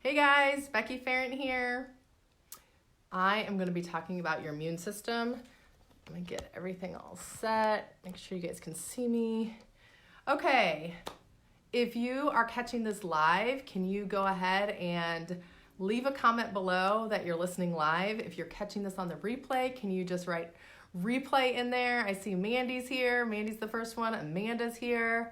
Hey guys, Becky Farron here. I am going to be talking about your immune system. I'm going to get everything all set. Make sure you guys can see me. Okay, if you are catching this live, can you go ahead and leave a comment below that you're listening live? If you're catching this on the replay, can you just write replay in there? I see Mandy's here. Mandy's the first one. Amanda's here.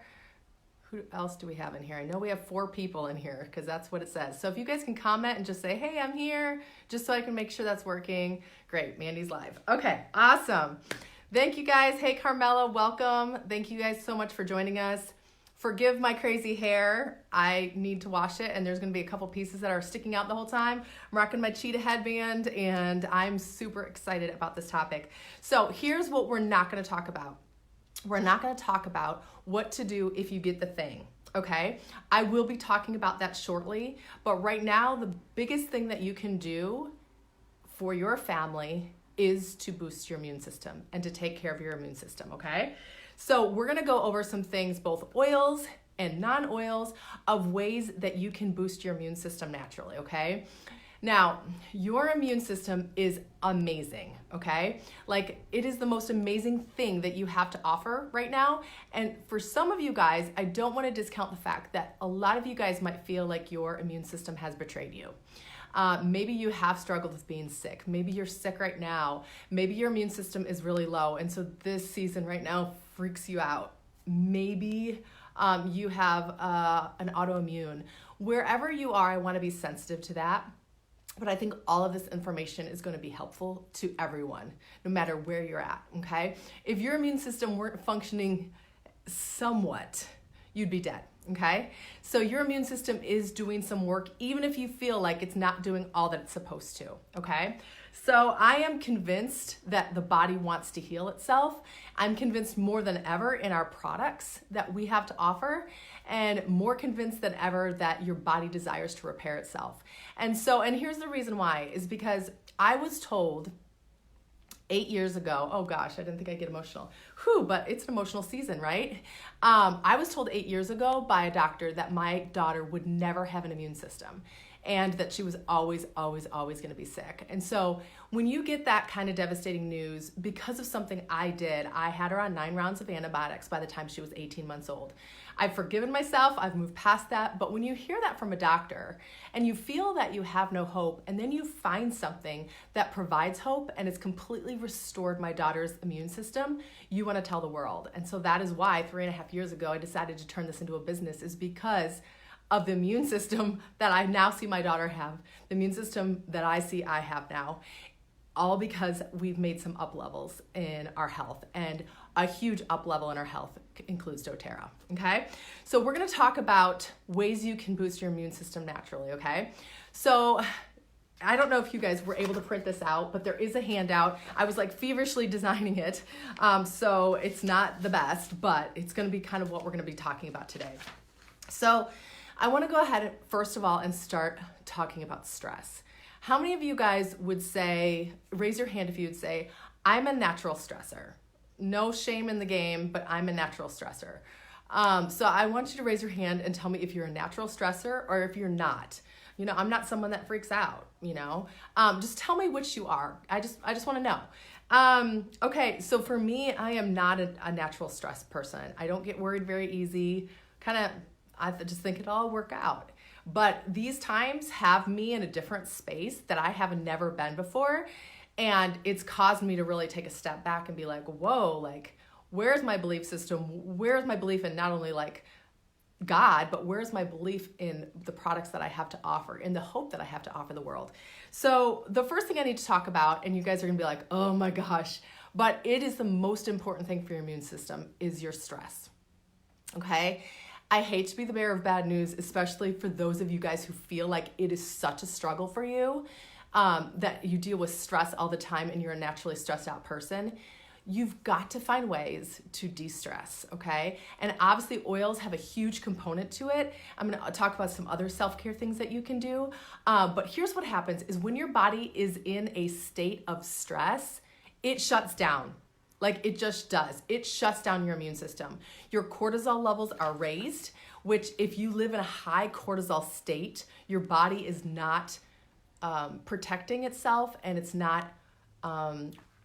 Who else do we have in here? I know we have 4 people in here because that's what it says. So if you guys can comment and just say, hey, I'm here, just so I can make sure that's working. Great, Mandy's live. Okay, awesome. Thank you guys. Hey, Carmela, welcome. Thank you guys so much for joining us. Forgive my crazy hair. I need to wash it, and there's gonna be a couple pieces that are sticking out the whole time. I'm rocking my cheetah headband, and I'm super excited about this topic. So here's what we're not gonna talk about. We're not going to talk about what to do if you get the thing, okay? I will be talking about that shortly, but right now the biggest thing that you can do for your family is to boost your immune system and to take care of your immune system, okay? So we're going to go over some things, both oils and non-oils, of ways that you can boost your immune system naturally, okay? Now, your immune system is amazing, okay? Like, it is the most amazing thing that you have to offer right now. And for some of you guys, I don't want to discount the fact that a lot of you guys might feel like your immune system has betrayed you. Maybe you have struggled with being sick. Maybe you're sick right now. Maybe your immune system is really low, and so this season right now freaks you out. Maybe you have an autoimmune. Wherever you are, I want to be sensitive to that. But I think all of this information is going to be helpful to everyone, no matter where you're at, okay? If your immune system weren't functioning somewhat, you'd be dead, okay? So your immune system is doing some work, even if you feel like it's not doing all that it's supposed to, okay? So I am convinced that the body wants to heal itself. I'm convinced more than ever in our products that we have to offer, and more convinced than ever that your body desires to repair itself. And here's the reason why, is because I was told 8 years ago, oh gosh, I didn't think I'd get emotional. But it's an emotional season, right? I was told 8 years ago by a doctor that my daughter would never have an immune system, and that she was always going to be sick. And so when you get that kind of devastating news, because of something I did, I had her on 9 rounds of antibiotics by the time she was 18 months old. I've forgiven myself, I've moved past that, but when you hear that from a doctor and you feel that you have no hope, and then you find something that provides hope and has completely restored my daughter's immune system, you want to tell the world. And so that is why 3.5 years ago I decided to turn this into a business, is because of the immune system that I now see my daughter have, the immune system that I see I have now, all because we've made some up levels in our health, and a huge up level in our health includes doTERRA, okay? So we're gonna talk about ways you can boost your immune system naturally, okay? So I don't know if you guys were able to print this out, but there is a handout. I was like feverishly designing it, so it's not the best, but it's gonna be kind of what we're gonna be talking about today. So I want to go ahead first of all and start talking about stress. How many of you guys would say, raise your hand if you would say, I'm a natural stressor? No shame in the game, but I'm a natural stressor. So I want you to raise your hand and tell me if you're a natural stressor or if you're not. You know, I'm not someone that freaks out, you know. Just tell me which you are. I just want to know. Okay, so for me, I am not a natural stress person. I don't get worried very easy. I just think it'll all work out. But these times have me in a different space that I have never been before. And it's caused me to really take a step back and be like, whoa, like, where's my belief system? Where's my belief in not only like God, but where's my belief in the products that I have to offer, in the hope that I have to offer the world? So the first thing I need to talk about, and you guys are gonna be like, oh my gosh, but it is the most important thing for your immune system, is your stress, okay? I hate to be the bearer of bad news, especially for those of you guys who feel like it is such a struggle for you, that you deal with stress all the time and you're a naturally stressed out person. You've got to find ways to de-stress, okay? And obviously oils have a huge component to it. I'm gonna talk about some other self-care things that you can do. But here's what happens is when your body is in a state of stress, it shuts down. Like, it just does. It shuts down your immune system. Your cortisol levels are raised, which if you live in a high cortisol state, your body is not protecting itself and it's not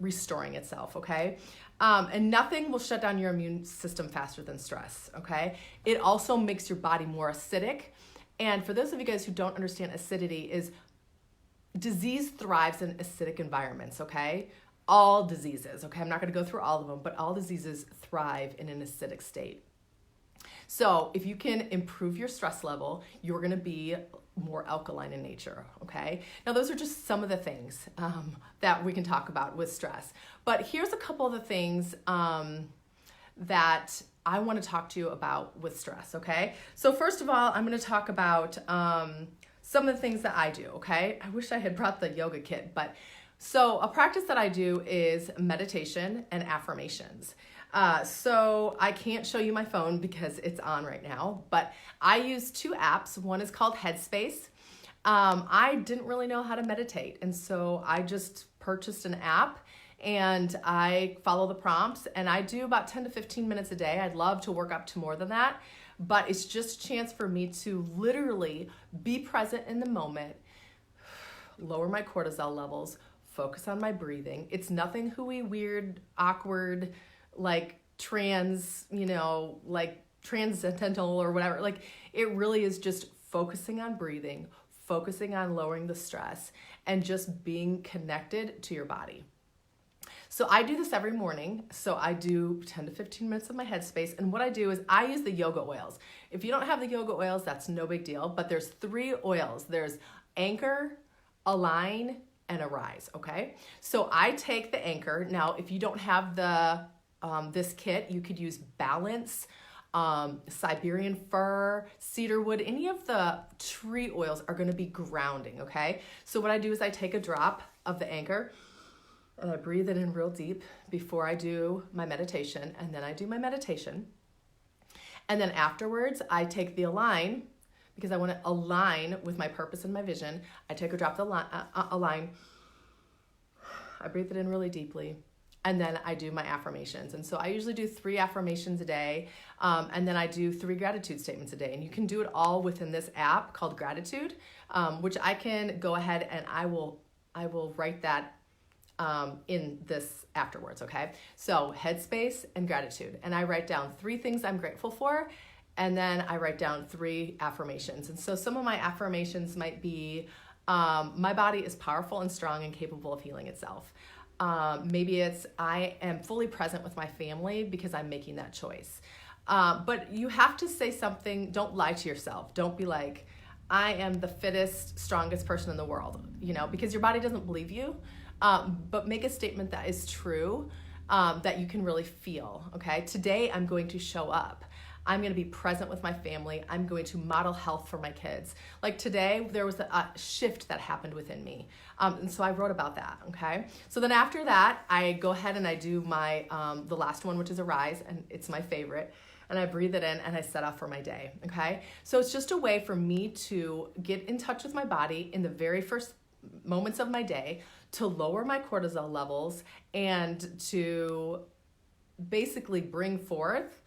restoring itself, okay? And nothing will shut down your immune system faster than stress, okay? It also makes your body more acidic. And for those of you guys who don't understand acidity, is disease thrives in acidic environments, okay? All diseases, okay? I'm not gonna go through all of them, but all diseases thrive in an acidic state. So if you can improve your stress level, you're gonna be more alkaline in nature, okay? Now those are just some of the things that we can talk about with stress. But here's a couple of the things that I wanna talk to you about with stress, okay? So first of all, I'm gonna talk about some of the things that I do, okay? I wish I had brought the yoga kit, but so a practice that I do is meditation and affirmations. So I can't show you my phone because it's on right now, but I use two apps. One is called Headspace. I didn't really know how to meditate, and so I just purchased an app and I follow the prompts, and I do about 10 to 15 minutes a day. I'd love to work up to more than that, but it's just a chance for me to literally be present in the moment, lower my cortisol levels, focus on my breathing. It's nothing hooey, weird, awkward, like transcendental or whatever. Like, it really is just focusing on breathing, focusing on lowering the stress, and just being connected to your body. So I do this every morning. So I do 10 to 15 minutes of my Headspace. And what I do is I use the yoga oils. If you don't have the yoga oils, that's no big deal. But there's 3 oils. There's Anchor, Align, and Arise, okay? So I take the Anchor. Now, if you don't have the this kit, you could use Balance, Siberian Fir, Cedarwood. Any of the tree oils are gonna be grounding, okay? So what I do is I take a drop of the Anchor and I breathe it in real deep before I do my meditation, and then I do my meditation. And then afterwards, I take the Align, because I wanna align with my purpose and my vision. I take a drop of the Align, I breathe it in really deeply, and then I do my affirmations. And so I usually do 3 affirmations a day, and then I do 3 gratitude statements a day. And you can do it all within this app called Gratitude, which I can go ahead and I will write that in this afterwards, okay? So Headspace and Gratitude. And I write down 3 things I'm grateful for, and then I write down 3 affirmations. And so some of my affirmations might be, my body is powerful and strong and capable of healing itself. Maybe it's, I am fully present with my family because I'm making that choice. But you have to say something, don't lie to yourself. Don't be like, I am the fittest, strongest person in the world, because your body doesn't believe you. But make a statement that is true, that you can really feel, okay? Today, I'm going to show up. I'm going to be present with my family. I'm going to model health for my kids. Like today, there was a shift that happened within me. And so I wrote about that, okay? So then after that, I go ahead and I do my, the last one, which is Arise, and it's my favorite. And I breathe it in and I set off for my day, okay? So it's just a way for me to get in touch with my body in the very first moments of my day, to lower my cortisol levels, and to basically bring forth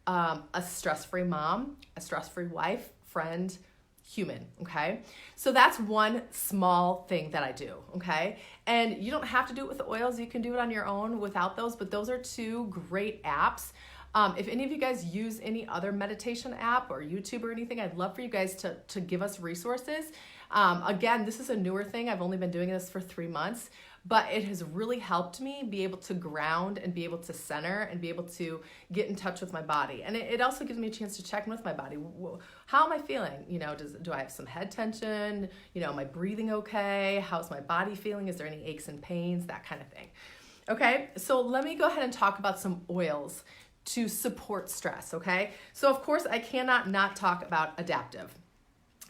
a stress-free mom, a stress-free wife, friend, human, okay? So that's one small thing that I do, okay? And you don't have to do it with the oils. You can do it on your own without those, but those are 2 great apps. If any of you guys use any other meditation app or YouTube or anything, I'd love for you guys to give us resources. Again, this is a newer thing. I've only been doing this for 3 months, but it has really helped me be able to ground and be able to center and be able to get in touch with my body. And it also gives me a chance to check in with my body. How am I feeling? Do I have some head tension? Am I breathing okay? How's my body feeling? Is there any aches and pains? That kind of thing. Okay, so let me go ahead and talk about some oils to support stress, okay? So of course, I cannot not talk about Adaptive.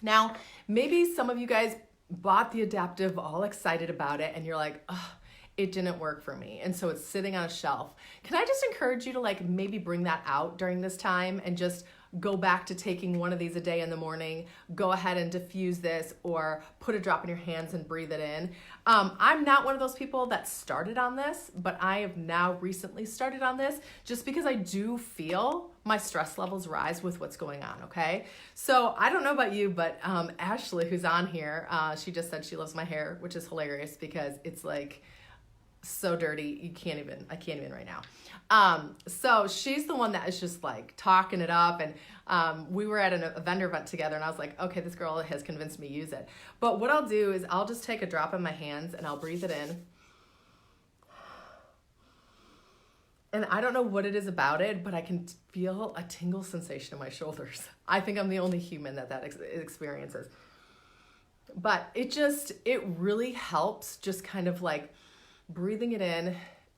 Now, maybe some of you guys bought the Adaptive, all excited about it, and you're like, oh, it didn't work for me. And so it's sitting on a shelf. Can I just encourage you to maybe bring that out during this time and just go back to taking one of these a day in the morning, go ahead and diffuse this, or put a drop in your hands and breathe it in. I'm not one of those people that started on this, but I have now recently started on this just because I do feel my stress levels rise with what's going on, okay? So I don't know about you, but Ashley, who's on here, she just said she loves my hair, which is hilarious because it's like so dirty, I can't even right now. So she's the one that is just like talking it up, and we were at a vendor event together, and I was like, okay, this girl has convinced me to use it. But what I'll do is I'll just take a drop in my hands and I'll breathe it in. And I don't know what it is about it, but I can feel a tingle sensation in my shoulders. I think I'm the only human that experiences. But it really helps just kind of like breathing it in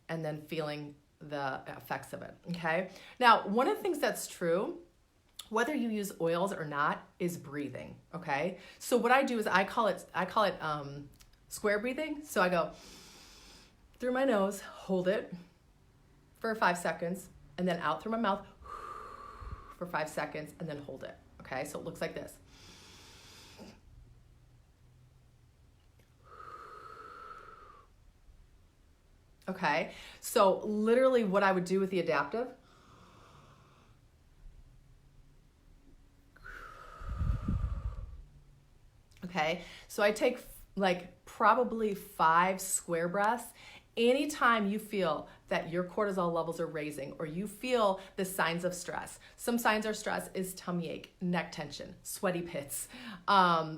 and then feeling the effects of it, okay? Now, one of the things that's true, whether you use oils or not, is breathing, okay? So what I do is I call it square breathing. So I go through my nose, hold it for 5 seconds, and then out through my mouth for 5 seconds, and then hold it, okay? So it looks like this. Okay, so literally what I would do with the adaptive, okay, so I take like probably 5 square breaths. Anytime you feel that your cortisol levels are raising or you feel the signs of stress, some signs of stress is tummy ache, neck tension, sweaty pits,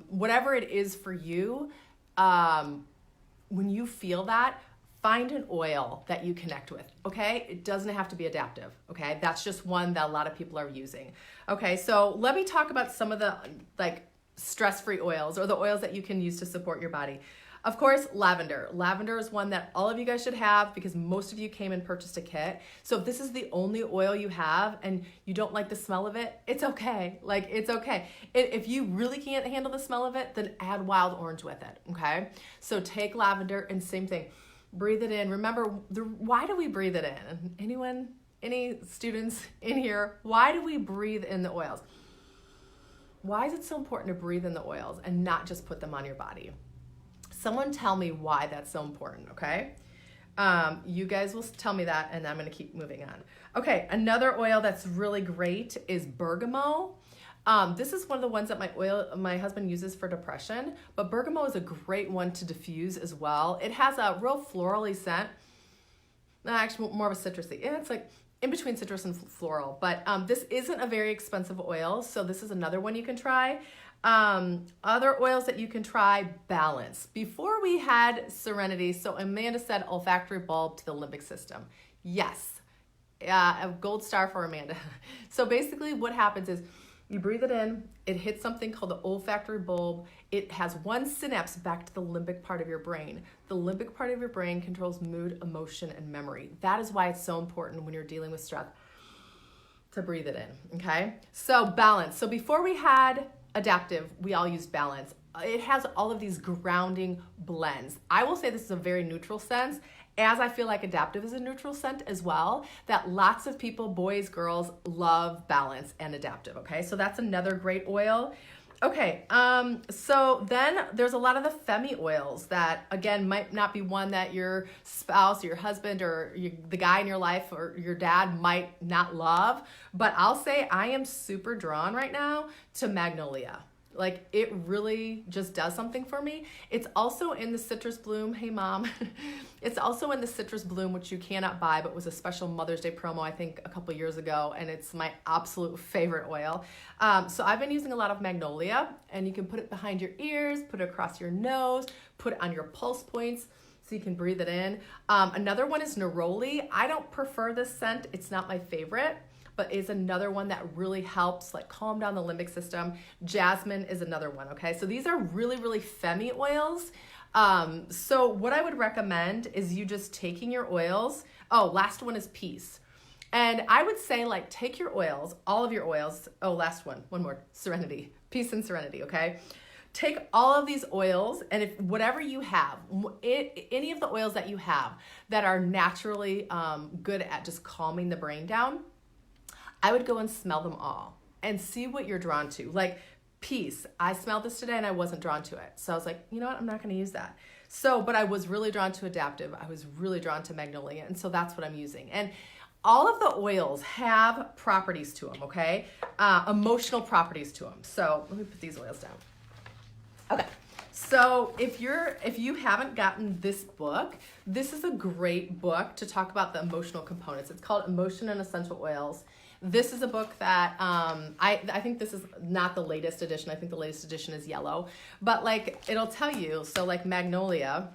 whatever it is for you, when you feel that, find an oil that you connect with, okay? It doesn't have to be adaptive, okay? That's just one that a lot of people are using. Okay, so let me talk about some of the like stress-free oils or the oils that you can use to support your body. Of course, lavender. Lavender is one that all of you guys should have because most of you came and purchased a kit. So if this is the only oil you have and you don't like the smell of it, it's okay. Like, it's okay. If you really can't handle the smell of it, then add wild orange with it, okay? So take lavender and same thing. Breathe it in. Remember, why do we breathe it in? Anyone, any students in here, why do we breathe in the oils? Why is it so important to breathe in the oils and not just put them on your body? Someone tell me why that's so important, okay? You guys will tell me that, and I'm going to keep moving on. Okay, another oil that's really great is bergamot. This is one of the ones that my husband uses for depression, but bergamot is a great one to diffuse as well. It has a real florally scent, actually more of a citrusy. It's like in between citrus and floral, but this isn't a very expensive oil, so this is another one you can try. Other oils that you can try, balance. Before we had Serenity, so Amanda said olfactory bulb to the limbic system. Yes, a gold star for Amanda. So basically what happens is you breathe it in, it hits something called the olfactory bulb. It has one synapse back to the limbic part of your brain. The limbic part of your brain controls mood, emotion, and memory. That is why it's so important when you're dealing with stress to breathe it in, okay? So balance. So before we had adaptive, we all used balance. It has all of these grounding blends. I will say this is a very neutral sense, as I feel like adaptive is a neutral scent as well, that lots of people, boys, girls, love balance and adaptive, okay? So that's another great oil. Okay, so then there's a lot of the Femi oils that, again, might not be one that your spouse or your husband or the guy in your life or your dad might not love, but I'll say I am super drawn right now to Magnolia. Like, it really just does something for me. It's also in the citrus bloom. Hey, Mom. It's also in the citrus bloom, which you cannot buy, but was a special Mother's Day promo, I think, a couple years ago, and it's my absolute favorite oil. So I've been using a lot of Magnolia, and you can put it behind your ears, put it across your nose, put it on your pulse points so you can breathe it in. Another one is Neroli. I don't prefer this scent. It's not my favorite, but is another one that really helps like calm down the limbic system. Jasmine is another one, okay? So these are really, really Femi oils. So what I would recommend is you just taking your oils. Oh, last one is peace. And I would say like take your oils, all of your oils. Oh, last one more, serenity, peace and serenity, okay? Take all of these oils, and if whatever you have, any of the oils that you have that are naturally good at just calming the brain down, I would go and smell them all, and see what you're drawn to. Like peace. I smelled this today and I wasn't drawn to it. So I was like, you know what? I'm not going to use that. So, but I was really drawn to adaptive. I was really drawn to magnolia. And so that's what I'm using. And all of the oils have properties to them, okay? Emotional properties to them. So let me put these oils down. Okay. So if you haven't gotten this book, this is a great book to talk about the emotional components. It's called Emotion and Essential Oils. This is a book that I think this is not the latest edition. I think the latest edition is yellow. But like it'll tell you, so like magnolia,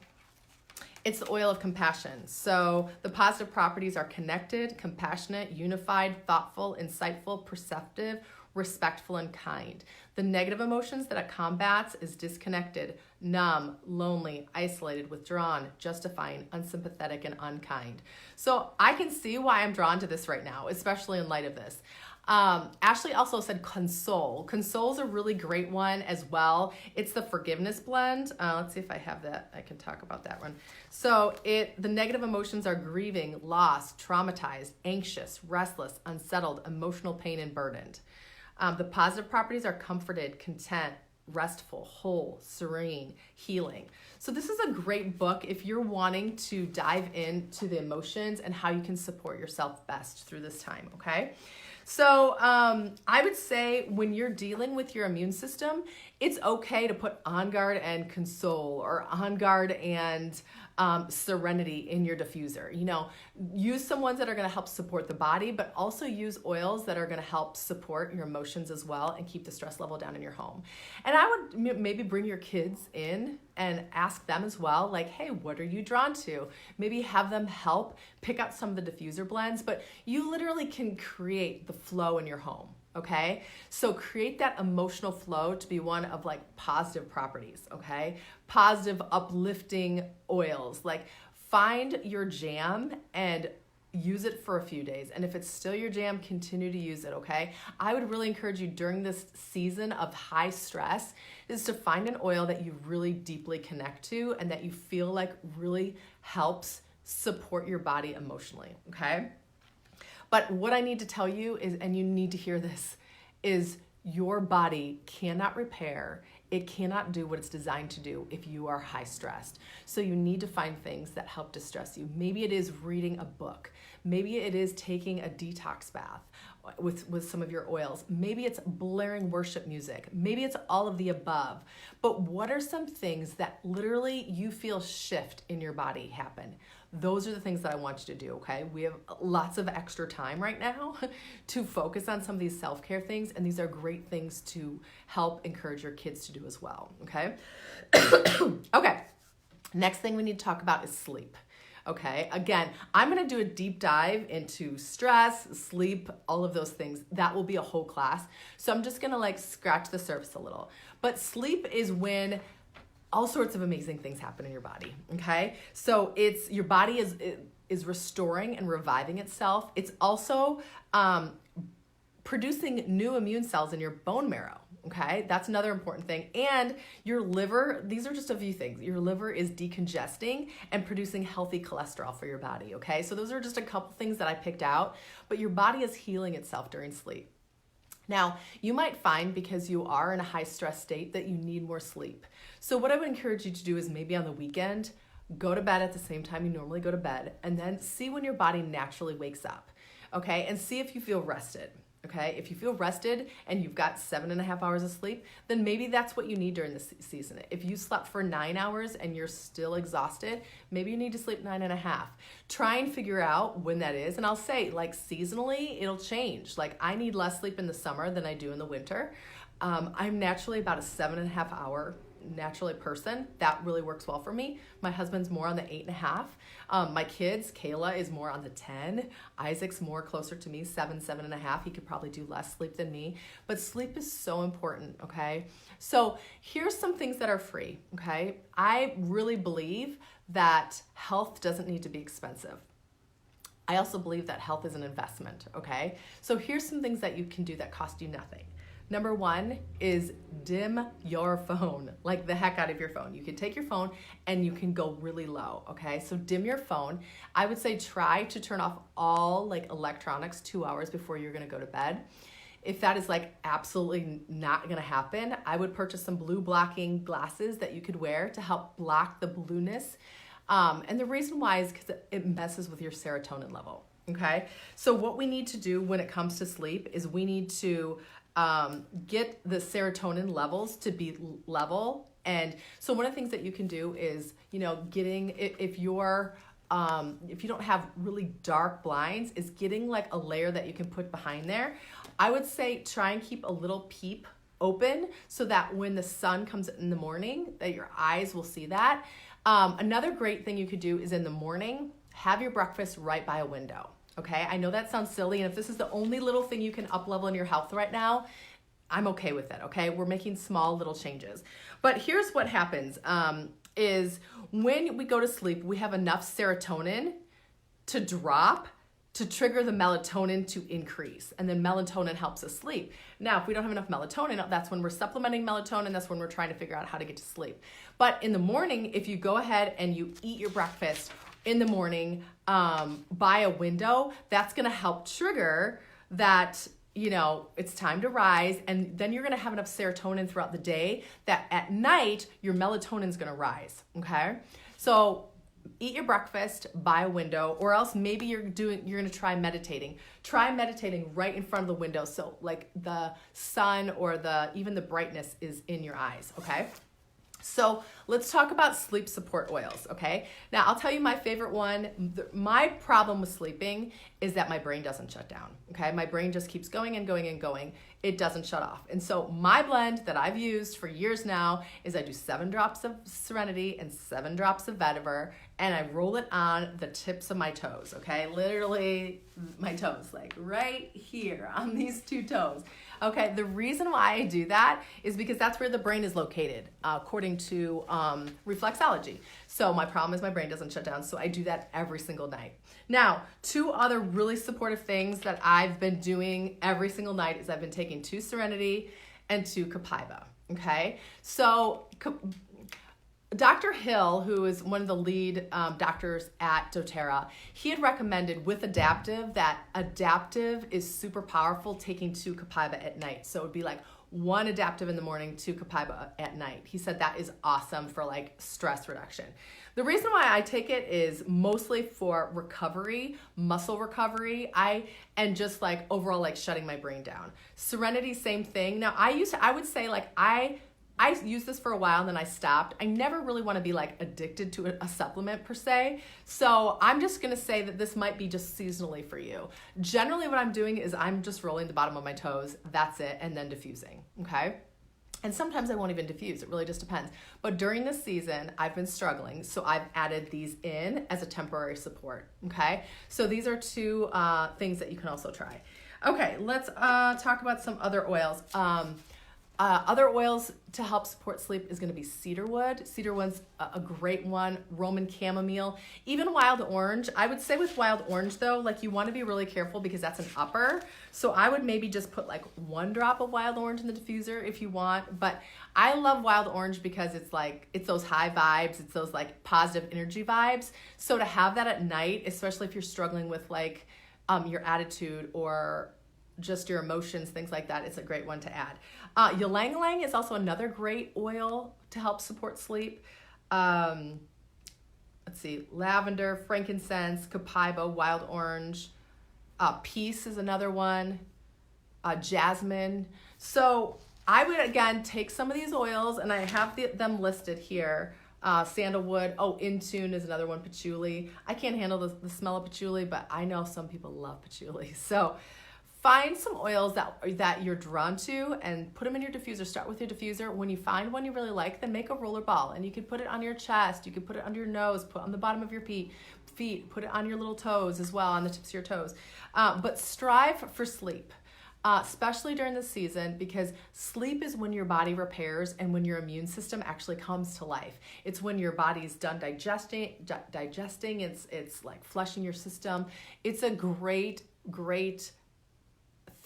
it's the oil of compassion. So the positive properties are connected, compassionate, unified, thoughtful, insightful, perceptive, respectful, and kind. The negative emotions that it combats is disconnected, numb, lonely, isolated, withdrawn, justifying, unsympathetic, and unkind. So I can see why I'm drawn to this right now, especially in light of this. Ashley also said console. Console is a really great one as well. It's the forgiveness blend. Let's see if I have that. I can talk about that one. So the negative emotions are grieving, lost, traumatized, anxious, restless, unsettled, emotional pain, and burdened. The positive properties are comforted, content, restful, whole, serene, healing. So this is a great book if you're wanting to dive into the emotions and how you can support yourself best through this time, okay? So I would say when you're dealing with your immune system, it's okay to put On Guard and Console or On Guard and Serenity in your diffuser. You know, use some ones that are going to help support the body, but also use oils that are going to help support your emotions as well and keep the stress level down in your home. And I would maybe bring your kids in and ask them as well, like, hey, what are you drawn to? Maybe have them help pick out some of the diffuser blends, but you literally can create the flow in your home. Okay, so create that emotional flow to be one of like positive properties, okay? Positive, uplifting oils. Like find your jam and use it for a few days. And if it's still your jam, continue to use it, okay? I would really encourage you during this season of high stress is to find an oil that you really deeply connect to and that you feel like really helps support your body emotionally, okay? But what I need to tell you is, and you need to hear this, is your body cannot repair, it cannot do what it's designed to do if you are high stressed. So you need to find things that help distress you. Maybe it is reading a book. Maybe it is taking a detox bath with some of your oils. Maybe it's blaring worship music. Maybe it's all of the above. But what are some things that literally you feel shift in your body happen? Those are the things that I want you to do, okay? We have lots of extra time right now to focus on some of these self-care things, and these are great things to help encourage your kids to do as well, okay? Okay, next thing we need to talk about is sleep. Okay, again, I'm gonna do a deep dive into stress, sleep, all of those things. That will be a whole class. So I'm just gonna like scratch the surface a little. But sleep is when all sorts of amazing things happen in your body, okay? So it's your body is restoring and reviving itself. It's also producing new immune cells in your bone marrow, okay? That's another important thing. And your liver, these are just a few things. Your liver is decongesting and producing healthy cholesterol for your body, okay? So those are just a couple things that I picked out, but your body is healing itself during sleep. Now, you might find because you are in a high stress state that you need more sleep. So what I would encourage you to do is maybe on the weekend, go to bed at the same time you normally go to bed, and then see when your body naturally wakes up, okay? And see if you feel rested, okay? If you feel rested and you've got 7.5 hours of sleep, then maybe that's what you need during the season. If you slept for 9 hours and you're still exhausted, maybe you need to sleep 9.5. Try and figure out when that is. And I'll say, like, seasonally, it'll change. Like, I need less sleep in the summer than I do in the winter. I'm naturally about a 7.5 hour naturally person. That really works well for me. My husband's more on the 8.5. My kids, Kayla is more on the 10. Isaac's more closer to me, 7.5. He could probably do less sleep than me, but sleep is so important, okay? So here's some things that are free, okay? I really believe that health doesn't need to be expensive. I also believe that health is an investment, okay? So here's some things that you can do that cost you nothing. Number one is dim your phone, like the heck out of your phone. You can take your phone and you can go really low, okay? So dim your phone. I would say try to turn off all like electronics 2 hours before you're gonna go to bed. if that is like absolutely not going to happen, I would purchase some blue blocking glasses that you could wear to help block the blueness. And the reason why is because it messes with your serotonin level. Okay. So what we need to do when it comes to sleep is we need to get the serotonin levels to be level. And so one of the things that you can do is, you know, getting, if you don't have really dark blinds, is getting like a layer that you can put behind there. I would say try and keep a little peep open so that when the sun comes in the morning, that your eyes will see that. Another great thing you could do is in the morning, have your breakfast right by a window. Okay, I know that sounds silly, and if this is the only little thing you can up-level in your health right now, I'm okay with it, okay? We're making small little changes. But here's what happens, is when we go to sleep, we have enough serotonin to drop to trigger the melatonin to increase, and then melatonin helps us sleep. Now, if we don't have enough melatonin, that's when we're supplementing melatonin, that's when we're trying to figure out how to get to sleep. But in the morning, if you go ahead and you eat your breakfast in the morning by a window, that's gonna help trigger that, you know, it's time to rise, and then you're gonna have enough serotonin throughout the day that at night, your melatonin's gonna rise, okay? So eat your breakfast by a window, or else maybe you're gonna try meditating. Try meditating right in front of the window so like the sun or even the brightness is in your eyes, okay? So let's talk about sleep support oils, okay? Now, I'll tell you my favorite one. My problem with sleeping is that my brain doesn't shut down, okay? My brain just keeps going and going and going. It doesn't shut off. And so my blend that I've used for years now is I do 7 drops of Serenity and 7 drops of vetiver, and I roll it on the tips of my toes, okay? Literally my toes, like right here on these 2 toes. Okay, the reason why I do that is because that's where the brain is located, according to reflexology. So my problem is my brain doesn't shut down, so I do that every single night. Now, 2 other really supportive things that I've been doing every single night is I've been taking 2 Serenity and 2 Copaiba, okay? So Dr. Hill, who is one of the lead doctors at doTERRA, he had recommended with adaptive that adaptive is super powerful, taking 2 Copaiba at night. So it would be like 1 adaptive in the morning, 2 Copaiba at night. He said that is awesome for like stress reduction. The reason why I take it is mostly for recovery, muscle recovery, and just like overall like shutting my brain down. Serenity, same thing. Now I would say like I used this for a while and then I stopped. I never really want to be like addicted to a supplement per se. So I'm just going to say that this might be just seasonally for you. Generally what I'm doing is I'm just rolling the bottom of my toes. That's it. And then diffusing. Okay. And sometimes I won't even diffuse. It really just depends. But during this season, I've been struggling. So I've added these in as a temporary support. Okay. So these are 2 things that you can also try. Okay. Let's talk about some other oils. Other oils to help support sleep is going to be cedarwood. Cedarwood's a great one. Roman chamomile, even wild orange. I would say with wild orange though, like you want to be really careful because that's an upper. So I would maybe just put like 1 drop of wild orange in the diffuser if you want. But I love wild orange because it's like, it's those high vibes. It's those like positive energy vibes. So to have that at night, especially if you're struggling with like your attitude or just your emotions, things like that, it's a great one to add. Ylang ylang is also another great oil to help support sleep. Let's see, lavender, frankincense, copaiba, wild orange. Peace is another one. Jasmine. So I would again take some of these oils, and I have them listed here. Sandalwood. Intune is another one. Patchouli. I can't handle the smell of patchouli, but I know some people love patchouli. So find some oils that you're drawn to and put them in your diffuser. Start with your diffuser. When you find one you really like, then make a roller ball. And you can put it on your chest. You can put it under your nose, put it on the bottom of your feet, put it on your little toes as well, on the tips of your toes. But strive for sleep, especially during the season, because sleep is when your body repairs and when your immune system actually comes to life. It's when your body's done digesting. It's like flushing your system. It's a great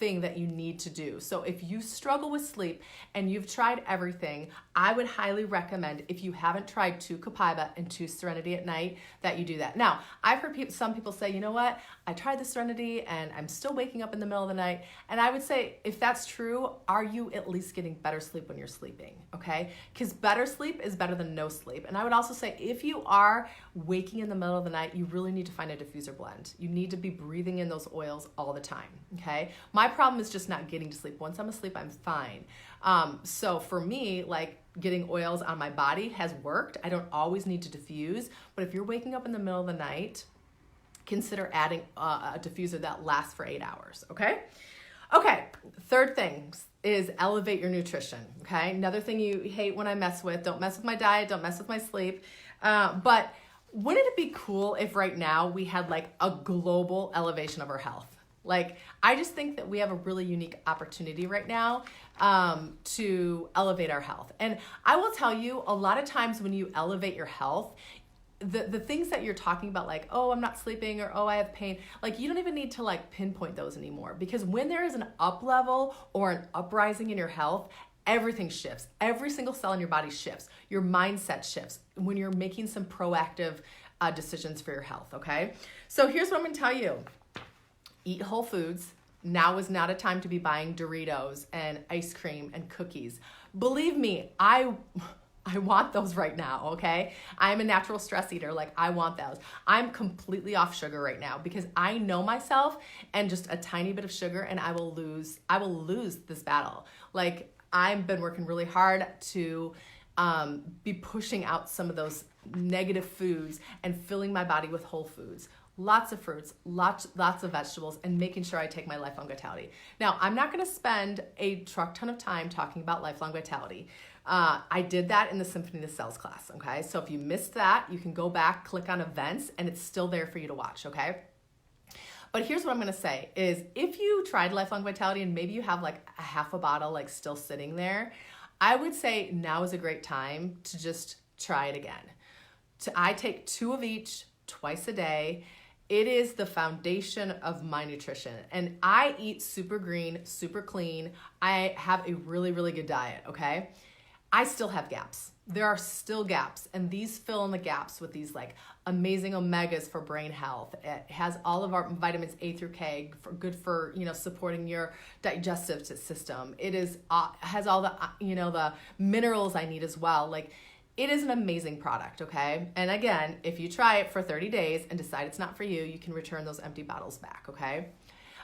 thing that you need to do. So if you struggle with sleep and you've tried everything, I would highly recommend, if you haven't tried 2 Copaiba and 2 Serenity at night, that you do that. Now, I've heard some people say, you know what, I tried the Serenity and I'm still waking up in the middle of the night. And I would say, if that's true, are you at least getting better sleep when you're sleeping, okay? Because better sleep is better than no sleep. And I would also say, if you are waking in the middle of the night, you really need to find a diffuser blend. You need to be breathing in those oils all the time, okay? My problem is just not getting to sleep. Once I'm asleep, I'm fine. So for me, like, getting oils on my body has worked. I don't always need to diffuse, but if you're waking up in the middle of the night, consider adding a diffuser that lasts for 8 hours, okay? Okay, third thing is elevate your nutrition, okay? Another thing you hate when I mess with, don't mess with my diet, don't mess with my sleep, but wouldn't it be cool if right now we had like a global elevation of our health? Like, I just think that we have a really unique opportunity right now to elevate our health. And I will tell you, a lot of times when you elevate your health, the things that you're talking about, like, oh, I'm not sleeping, or oh, I have pain, like, you don't even need to like pinpoint those anymore, because when there is an up level or an uprising in your health, everything shifts. Every single cell in your body shifts. Your mindset shifts when you're making some proactive decisions for your health, okay? So here's what I'm gonna tell you. Eat whole foods. Now is not a time to be buying Doritos and ice cream and cookies. Believe me, I want those right now, okay? I'm a natural stress eater. Like, I want those. I'm completely off sugar right now because I know myself, and just a tiny bit of sugar and I will lose this battle. Like, I've been working really hard to be pushing out some of those negative foods and filling my body with whole foods. Lots of fruits, lots of vegetables, and making sure I take my Lifelong Vitality. Now, I'm not gonna spend a truck ton of time talking about Lifelong Vitality. I did that in the Symphony of the Cells class, okay? So if you missed that, you can go back, click on events, and it's still there for you to watch, okay? But here's what I'm gonna say is, if you tried Lifelong Vitality and maybe you have like a half a bottle like still sitting there, I would say now is a great time to just try it again. I take 2 of each twice a day. It is the foundation of my nutrition. And I eat super green, super clean. I have a really, really good diet, okay? I still have gaps. There are still gaps, and these fill in the gaps with these like amazing omegas for brain health. It has all of our vitamins A through K, good for, you know, supporting your digestive system. It is has all the, you know, the minerals I need as well. Like, it is an amazing product, okay? And again, if you try it for 30 days and decide it's not for you, you can return those empty bottles back, okay?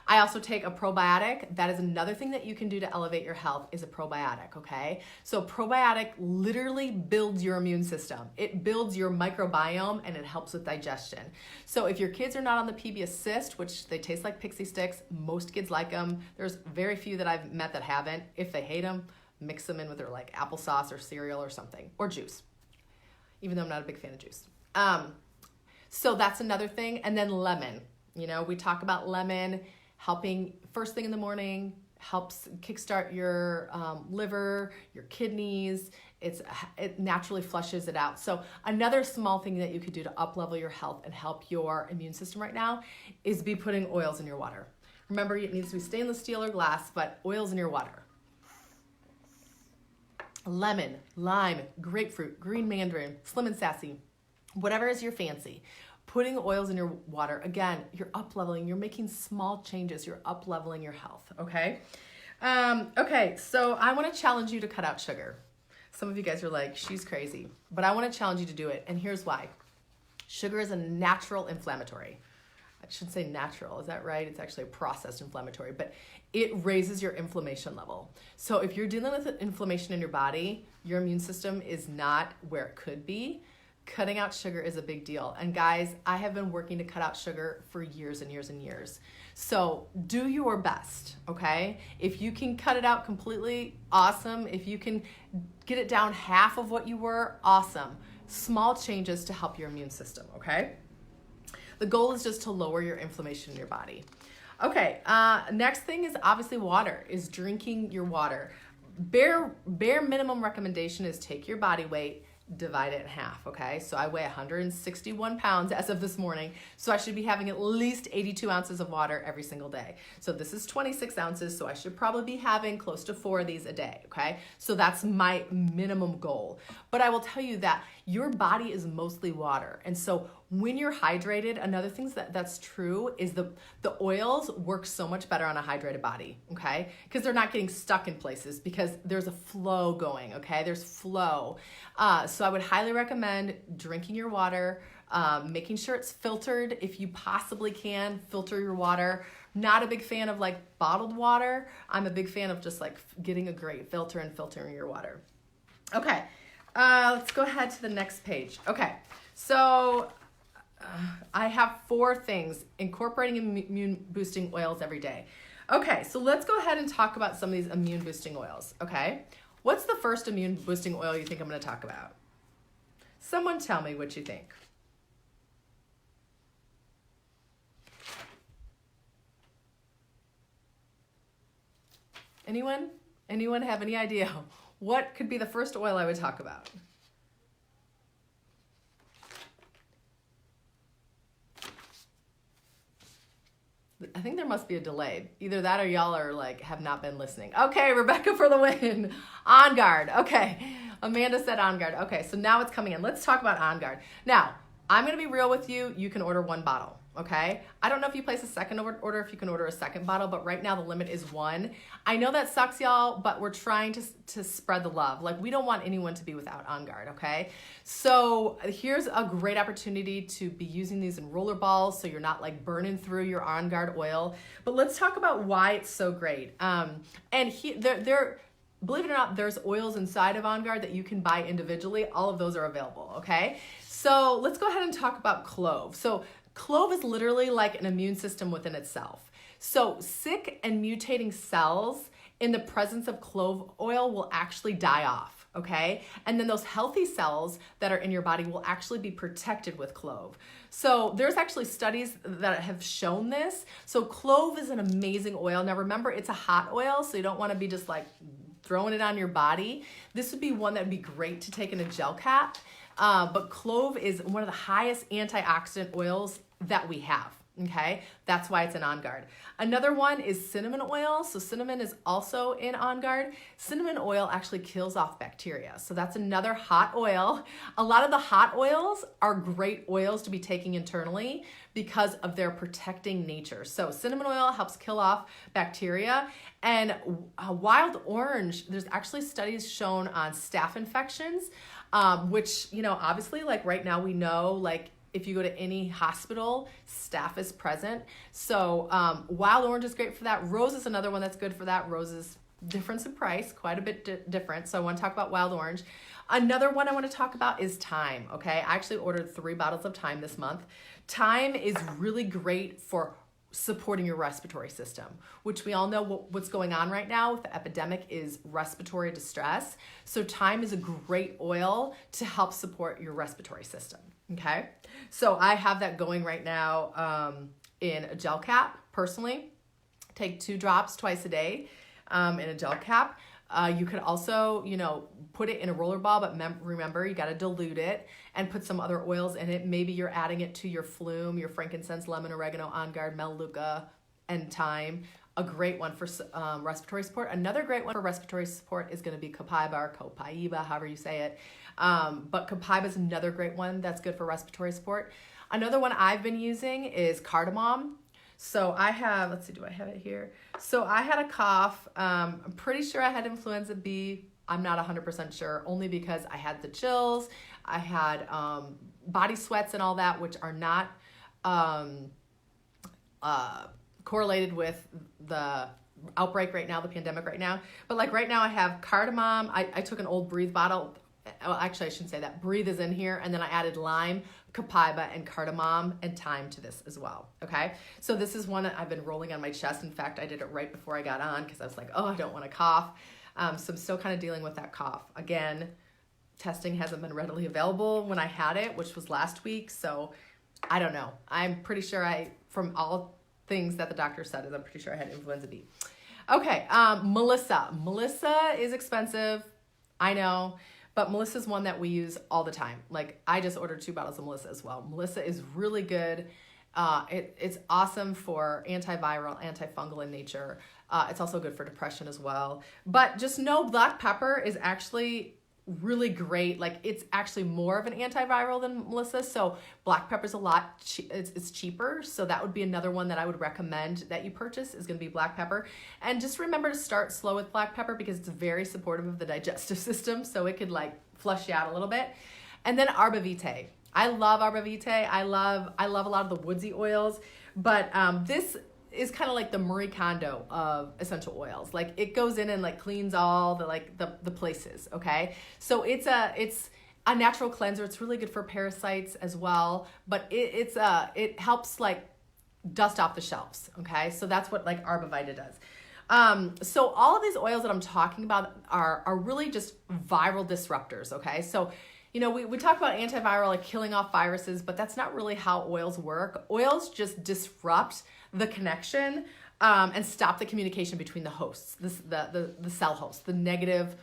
I also take a probiotic. That is another thing that you can do to elevate your health, is a probiotic, okay? So probiotic literally builds your immune system. It builds your microbiome, and it helps with digestion. So if your kids are not on the PB Assist, which they taste like pixie sticks, most kids like them. There's very few that I've met that haven't. If they hate them, mix them in with their like applesauce or cereal or something, or juice, even though I'm not a big fan of juice. So that's another thing. And then lemon, you know, we talk about lemon helping first thing in the morning, helps kickstart your liver, your kidneys. It naturally flushes it out. So another small thing that you could do to up-level your health and help your immune system right now is be putting oils in your water. Remember, it needs to be stainless steel or glass, but oils in your water. Lemon, lime, grapefruit, green mandarin, slim and sassy, whatever is your fancy. Putting oils in your water, again, you're up-leveling, you're making small changes, you're up-leveling your health, okay? Okay, so I wanna challenge you to cut out sugar. Some of you guys are like, she's crazy, but I wanna challenge you to do it, and here's why. Sugar is a natural inflammatory. I should say natural, is that right? It's actually a processed inflammatory, but it raises your inflammation level. So if you're dealing with inflammation in your body, your immune system is not where it could be, cutting out sugar is a big deal. And guys, I have been working to cut out sugar for years and years and years. So do your best, okay? If you can cut it out completely, awesome. If you can get it down half of what you were, awesome. Small changes to help your immune system, okay? The goal is just to lower your inflammation in your body. Okay, next thing is obviously water, is drinking your water. Bare minimum recommendation is take your body weight, divide it in half, okay? So I weigh 161 pounds as of this morning, so I should be having at least 82 ounces of water every single day. So this is 26 ounces, so I should probably be having close to 4 of these a day, okay? So that's my minimum goal. But I will tell you that your body is mostly water, and so when you're hydrated, another thing that's true is the oils work so much better on a hydrated body, okay? Because they're not getting stuck in places because there's a flow going, okay? There's flow. So I would highly recommend drinking your water, making sure it's filtered if you possibly can. Filter your water. Not a big fan of like bottled water. I'm a big fan of just like getting a great filter and filtering your water. Okay, let's go ahead to the next page. Okay, so I have 4 things: incorporating immune boosting oils every day. Okay, so let's go ahead and talk about some of these immune boosting oils, okay? What's the first immune boosting oil you think I'm going to talk about? Someone tell me what you think. Anyone? Anyone have any idea what could be the first oil I would talk about? I think there must be a delay. Either that or y'all are like, have not been listening. Okay, Rebecca for the win. On Guard. Okay. Amanda said On Guard. Okay, so now it's coming in. Let's talk about On Guard. Now, I'm going to be real with you. You can order 1 bottle, okay? I don't know if you place a second order, if you can order a second bottle, but right now the limit is 1. I know that sucks, y'all, but we're trying to spread the love. Like, we don't want anyone to be without On Guard, okay? So here's a great opportunity to be using these in roller balls so you're not like burning through your On Guard oil. But let's talk about why it's so great. Believe it or not, there's oils inside of On Guard that you can buy individually. All of those are available, okay? So let's go ahead and talk about clove. So clove is literally like an immune system within itself. So sick and mutating cells in the presence of clove oil will actually die off, okay? And then those healthy cells that are in your body will actually be protected with clove. So there's actually studies that have shown this. So clove is an amazing oil. Now remember, it's a hot oil, so you don't want to be just like throwing it on your body. This would be one that would be great to take in a gel cap. But clove is one of the highest antioxidant oils that we have, okay? That's why it's in On Guard. Another one is cinnamon oil. So cinnamon is also in On Guard. Cinnamon oil actually kills off bacteria. So that's another hot oil. A lot of the hot oils are great oils to be taking internally because of their protecting nature. So cinnamon oil helps kill off bacteria. And wild orange, there's actually studies shown on staph infections, which, you know, obviously like right now we know like if you go to any hospital, staph is present. So wild orange is great for that. Rose is another one that's good for that. Rose is difference in price, quite a bit different. So I want to talk about wild orange. Another one I want to talk about is thyme, okay? I actually ordered 3 bottles of thyme this month. Thyme is really great for supporting your respiratory system, which we all know what's going on right now with the epidemic is respiratory distress. So thyme is a great oil to help support your respiratory system, okay? So I have that going right now in a gel cap, personally. Take 2 drops twice a day in a gel cap. You could also, you know, put it in a roller ball, but remember, you got to dilute it and put some other oils in it. Maybe you're adding it to your Flume, your frankincense, lemon, oregano, On Guard, melaleuca, and thyme. A great one for respiratory support. Another great one for respiratory support is going to be copaiba or copaiba, however you say it. But copaiba is another great one that's good for respiratory support. Another one I've been using is cardamom. So I have, let's see, do I have it here? So I had a cough. I'm pretty sure I had influenza B. I'm not 100% sure, only because I had the chills. I had body sweats and all that, which are not correlated with the outbreak right now, the pandemic right now. But like right now I have cardamom. I took an old Breathe bottle. Well, actually, I shouldn't say that. Breathe is in here. And then I added lime, copaiba, and cardamom and thyme to this as well. Okay. So this is one that I've been rolling on my chest. In fact, I did it right before I got on because I was like, oh, I don't want to cough. So I'm still kind of dealing with that cough. Again, testing hasn't been readily available when I had it, which was last week. So I don't know. I'm pretty sure from all things that the doctor said, I'm pretty sure I had influenza B. Okay. Melissa. Melissa is expensive. I know. but Melissa's one that we use all the time. Like I just ordered 2 bottles of Melissa as well. Melissa is really good. It's awesome for antiviral, antifungal in nature. It's also good for depression as well. But just know black pepper is actually really great. Like it's actually more of an antiviral than Melissa. So black pepper's a lot, it's cheaper. So that would be another one that I would recommend that you purchase is going to be black pepper. And just remember to start slow with black pepper because it's very supportive of the digestive system. So it could like flush you out a little bit. And then arbavitae. I love arbavitae. I love a lot of the woodsy oils, but this is kind of like the Marie Kondo of essential oils. Like it goes in and like cleans all the places. Okay. So it's a natural cleanser. It's really good for parasites as well, but it helps like dust off the shelves. Okay. So that's what like Arbavita does. So all of these oils that I'm talking about are really just viral disruptors. Okay. So, you know, we talk about antiviral, like killing off viruses, but that's not really how oils work. Oils just disrupt the connection and stop the communication between the hosts, the cell hosts, the negative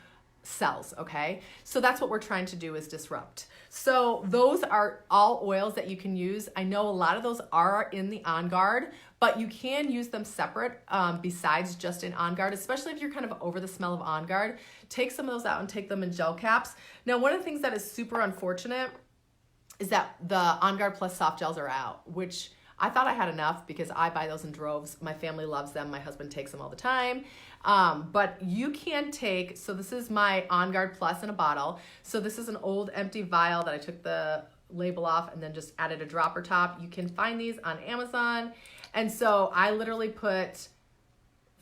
cells, okay? So that's what we're trying to do is disrupt. So those are all oils that you can use. I know a lot of those are in the On Guard, but you can use them separate besides just in On Guard, especially if you're kind of over the smell of On Guard. Take some of those out and take them in gel caps. Now, one of the things that is super unfortunate is that the On Guard Plus soft gels are out, which I thought I had enough because I buy those in droves. My family loves them. My husband takes them all the time. But you can take, so this is my On Guard Plus in a bottle. So this is an old empty vial that I took the label off and then just added a dropper top. You can find these on Amazon. And so I literally put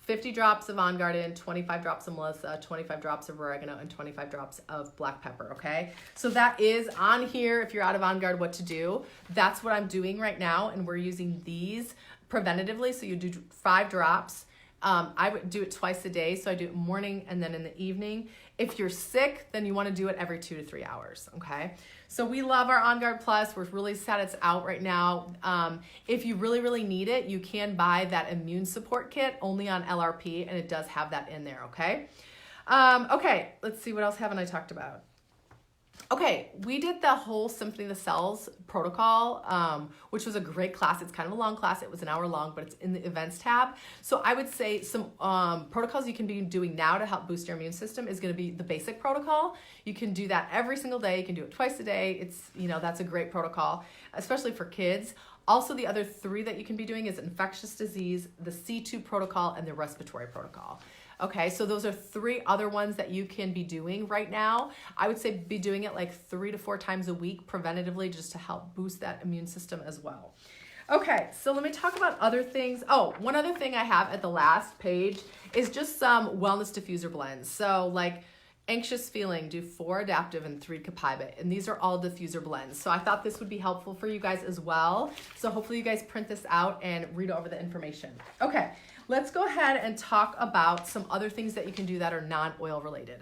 50 drops of On Guard in, 25 drops of Melissa, 25 drops of oregano, and 25 drops of black pepper, okay? So that is on here if you're out of On Guard what to do. That's what I'm doing right now, and we're using these preventatively. So you do 5 drops. I would do it twice a day, so I do it morning and then in the evening. If you're sick, then you want to do it every 2 to 3 hours, okay? So we love our On Guard Plus. We're really sad it's out right now. If you really, really need it, you can buy that immune support kit only on LRP, and it does have that in there, okay? Okay, let's see, what else haven't I talked about? Okay, we did the whole Symphony of the Cells protocol, which was a great class. It's kind of a long class. It was an hour long, but it's in the events tab. So I would say some protocols you can be doing now to help boost your immune system is going to be the basic protocol. You can do that every single day. You can do it twice a day. It's, you know, that's a great protocol, especially for kids. Also, the other 3 that you can be doing is infectious disease, the C2 protocol, and the respiratory protocol. Okay, so those are 3 other ones that you can be doing right now. I would say be doing it like 3 to 4 times a week preventatively just to help boost that immune system as well. Okay, so let me talk about other things. Oh, one other thing I have at the last page is just some wellness diffuser blends. So like anxious feeling, do 4 adaptive and 3 copaiba, and these are all diffuser blends. So I thought this would be helpful for you guys as well. So hopefully you guys print this out and read over the information. Okay. Let's go ahead and talk about some other things that you can do that are non-oil related.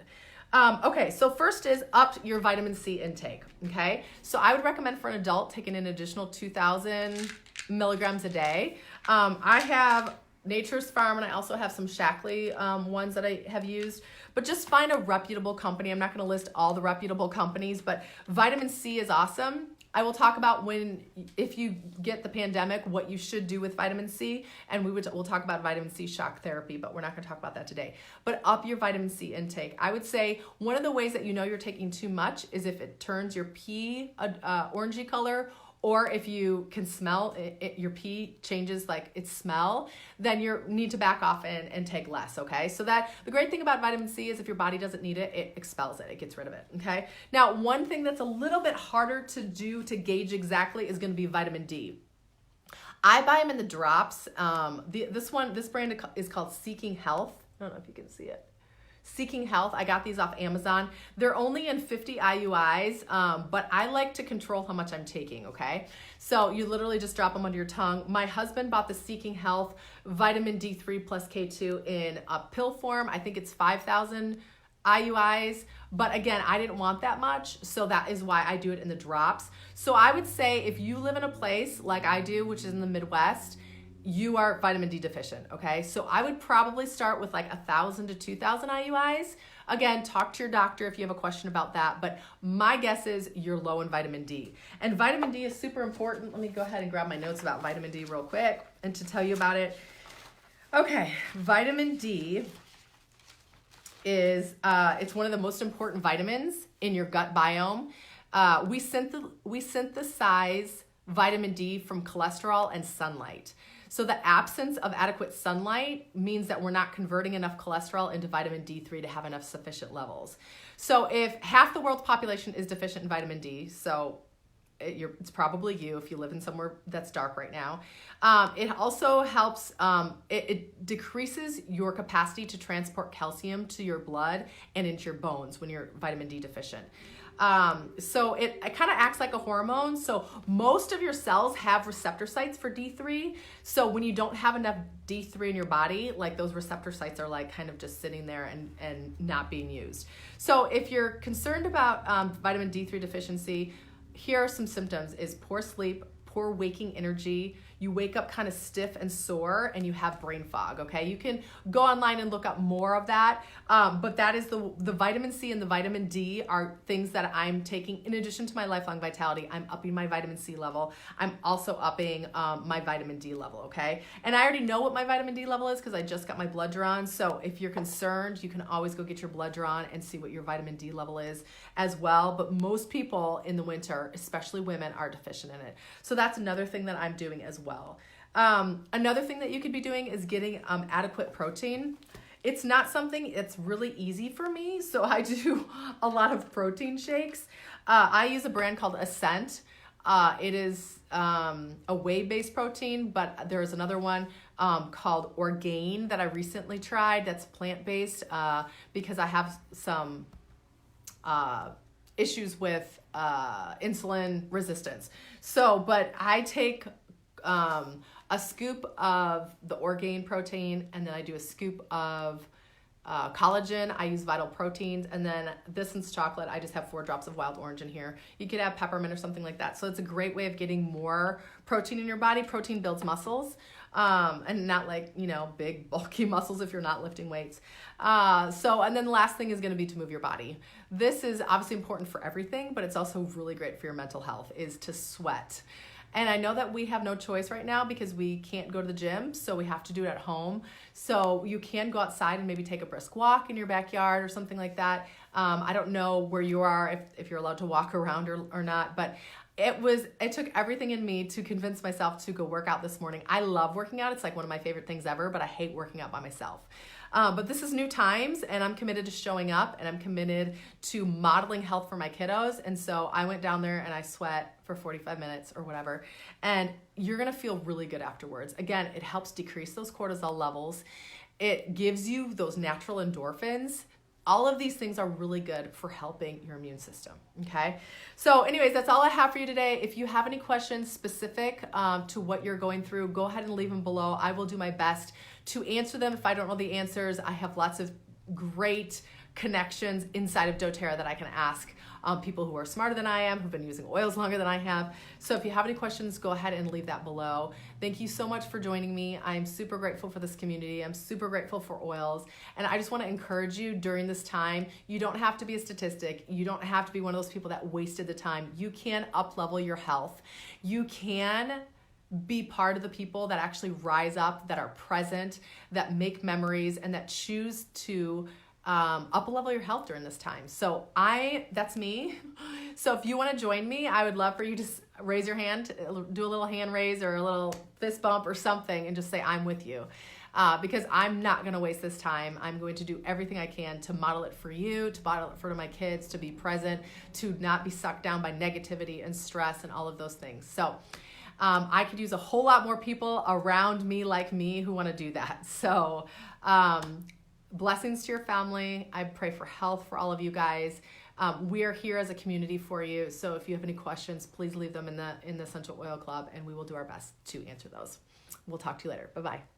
Okay, so first is up your vitamin C intake, okay? So I would recommend for an adult taking an additional 2,000 milligrams a day. I have Nature's Farm and I also have some Shackley ones that I have used, but just find a reputable company. I'm not gonna list all the reputable companies, but vitamin C is awesome. I will talk about if you get the pandemic, what you should do with vitamin C, and we'll talk about vitamin C shock therapy, but we're not gonna talk about that today. But up your vitamin C intake. I would say one of the ways that you know you're taking too much is if it turns your pee orangey color, or if you can smell your pee changes like its smell, then you need to back off and take less, okay? So that the great thing about vitamin C is if your body doesn't need it, it expels it, it gets rid of it, okay? Now, one thing that's a little bit harder to do to gauge exactly is gonna be vitamin D. I buy them in the drops. This brand is called Seeking Health. I don't know if you can see it. Seeking Health, I got these off Amazon. They're only in 50 IUIs, but I like to control how much I'm taking, okay? So you literally just drop them under your tongue. My husband bought the Seeking Health Vitamin D3 plus K2 in a pill form. I think it's 5,000 IUIs, but again, I didn't want that much, so that is why I do it in the drops. So I would say if you live in a place like I do, which is in the Midwest, you are vitamin D deficient, okay? So I would probably start with like 1,000 to 2,000 IUIs. Again, talk to your doctor if you have a question about that, but my guess is you're low in vitamin D. And vitamin D is super important. Let me go ahead and grab my notes about vitamin D real quick and to tell you about it. Okay, vitamin D is, it's one of the most important vitamins in your gut biome. We synthesize vitamin D from cholesterol and sunlight. So the absence of adequate sunlight means that we're not converting enough cholesterol into vitamin D3 to have enough sufficient levels. So if half the world's population is deficient in vitamin D, so it's probably you if you live in somewhere that's dark right now. It also helps, it decreases your capacity to transport calcium to your blood and into your bones when you're vitamin D deficient. So it kind of acts like a hormone. So most of your cells have receptor sites for D3. So when you don't have enough D3 in your body, like those receptor sites are like kind of just sitting there and not being used. So if you're concerned about vitamin D3 deficiency, here are some symptoms: is poor sleep, poor waking energy. You wake up kind of stiff and sore, and you have brain fog, okay? You can go online and look up more of that, but that is the vitamin C and the vitamin D are things that I'm taking in addition to my lifelong vitality. I'm upping my vitamin C level. I'm also upping my vitamin D level, okay? And I already know what my vitamin D level is because I just got my blood drawn, so if you're concerned, you can always go get your blood drawn and see what your vitamin D level is as well, but most people in the winter, especially women, are deficient in it. So that's another thing that I'm doing as well. Another thing that you could be doing is getting adequate protein. It's not something it's really easy for me, so I do a lot of protein shakes. I use a brand called Ascent. It is a whey-based protein, but there's another one called Orgain that I recently tried that's plant-based because I have some issues with insulin resistance. So, but I take a scoop of the Orgain protein, and then I do a scoop of collagen. I use Vital Proteins, and then this one's chocolate. I just have 4 drops of wild orange in here. You could have peppermint or something like that. So it's a great way of getting more protein in your body. Protein builds muscles, and not like, you know, big bulky muscles if you're not lifting weights. And then the last thing is going to be to move your body. This is obviously important for everything, but it's also really great for your mental health, is to sweat. And I know that we have no choice right now because we can't go to the gym, so we have to do it at home. So you can go outside and maybe take a brisk walk in your backyard or something like that. I don't know where you are, if you're allowed to walk around or not, but it took everything in me to convince myself to go work out this morning. I love working out. It's like one of my favorite things ever, but I hate working out by myself. But this is new times, and I'm committed to showing up, and I'm committed to modeling health for my kiddos. And so I went down there and I sweat for 45 minutes or whatever, and you're gonna feel really good afterwards. Again, it helps decrease those cortisol levels. It gives you those natural endorphins. All of these things are really good for helping your immune system, okay? So anyways, that's all I have for you today. If you have any questions specific to what you're going through, go ahead and leave them below. I will do my best to answer them. If I don't know the answers, I have lots of great connections inside of doTERRA that I can ask people who are smarter than I am, who've been using oils longer than I have. So if you have any questions, go ahead and leave that below. Thank you so much for joining me. I'm super grateful for this community. I'm super grateful for oils. And I just want to encourage you during this time, you don't have to be a statistic. You don't have to be one of those people that wasted the time. You can up-level your health. You can be part of the people that actually rise up, that are present, that make memories, and that choose to up-level your health during this time. So that's me. So if you want to join me, I would love for you to raise your hand, do a little hand raise or a little fist bump or something, and just say, I'm with you. Because I'm not going to waste this time. I'm going to do everything I can to model it for you, to model it for my kids, to be present, to not be sucked down by negativity and stress and all of those things. So I could use a whole lot more people around me like me who want to do that. So blessings to your family. I pray for health for all of you guys. We are here as a community for you. So if you have any questions, please leave them in the Essential Oil Club, and we will do our best to answer those. We'll talk to you later. Bye-bye.